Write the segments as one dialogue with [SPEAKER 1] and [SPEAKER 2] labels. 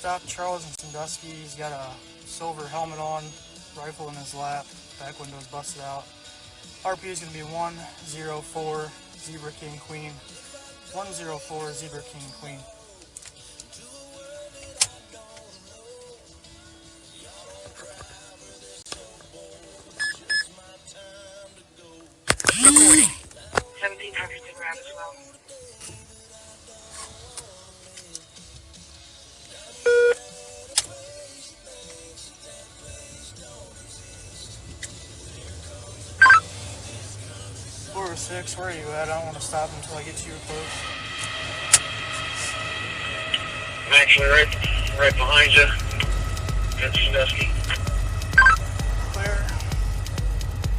[SPEAKER 1] stopped Charles in Sandusky. He's got a silver helmet on, rifle in his lap, back window's busted out. RP is going to be 104 Zebra King Queen. 104 Zebra King Queen.
[SPEAKER 2] Recording. 1700 to grab as well.
[SPEAKER 1] Floor 6, where are you at? I don't want to stop until I get to you close.
[SPEAKER 3] I'm actually right behind you. That's Sandusky.
[SPEAKER 1] Clear.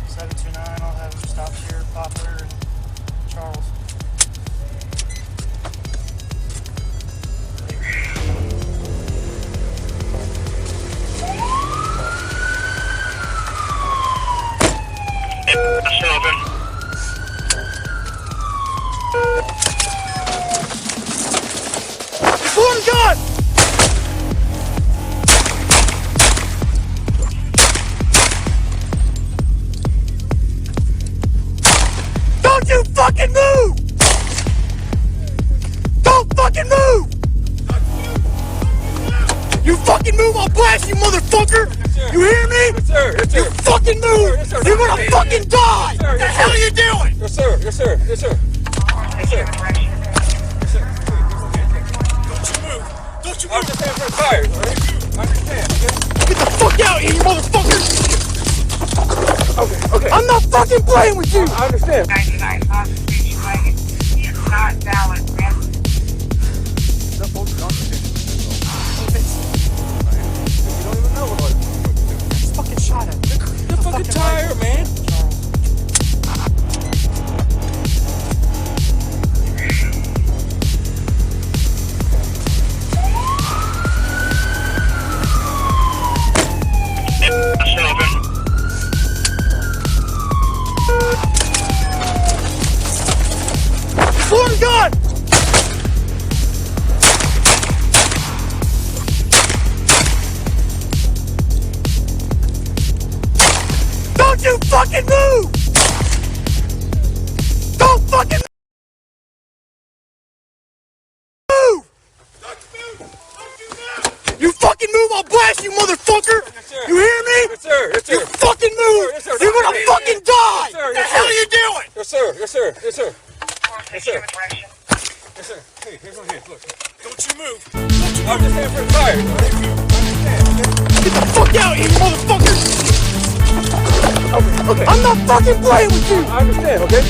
[SPEAKER 1] 729, I'll have him stop here, Poplar and Charles.
[SPEAKER 3] That's open.
[SPEAKER 1] One gun! Don't you fucking move! Don't fucking move! You fucking move, I'll blast you, motherfucker!
[SPEAKER 4] Yes,
[SPEAKER 1] you hear me?
[SPEAKER 4] Yes, sir. Yes, sir.
[SPEAKER 1] You fucking move!
[SPEAKER 4] Yes, sir.
[SPEAKER 1] You're gonna fucking die!
[SPEAKER 4] Yes, sir.
[SPEAKER 1] What the hell are you doing?
[SPEAKER 4] Yes, sir. Yes, sir. Yes, sir. Yes, sir. Yes, sir.
[SPEAKER 1] Don't you move! Don't you
[SPEAKER 4] I
[SPEAKER 1] move!
[SPEAKER 4] understand for the tires, all right? I understand, okay?
[SPEAKER 1] Get the fuck out of here, you motherfucker!
[SPEAKER 4] Okay.
[SPEAKER 1] I'm not fucking playing with you!
[SPEAKER 4] I understand.
[SPEAKER 2] 99 hostage wagon. It's not valid, man.
[SPEAKER 1] It's fucking shot at.
[SPEAKER 4] The fucking tire, man.
[SPEAKER 3] That's open.
[SPEAKER 1] One gun! Don't you fucking move! Don't fucking move! You fucking move, I'll blast you, motherfucker!
[SPEAKER 4] Yes, sir.
[SPEAKER 1] You hear me?
[SPEAKER 4] Yes, sir. Yes, sir.
[SPEAKER 1] You fucking move!
[SPEAKER 4] Yes, sir.
[SPEAKER 1] You're gonna fucking die!
[SPEAKER 4] Yes, sir.
[SPEAKER 1] What the
[SPEAKER 4] Yes,
[SPEAKER 1] hell
[SPEAKER 4] sir.
[SPEAKER 1] are you doing?
[SPEAKER 4] Yes, sir. Yes, sir. Yes, sir. Yes, sir.
[SPEAKER 2] Direction.
[SPEAKER 4] Yes, sir. Hey, here's one here. Look.
[SPEAKER 1] Don't you move!
[SPEAKER 4] I understand for the tires, all right? I understand, okay?
[SPEAKER 1] Get the fuck out of here, you motherfucker!
[SPEAKER 4] Okay.
[SPEAKER 1] I'm not fucking playing with you!
[SPEAKER 4] I understand, okay?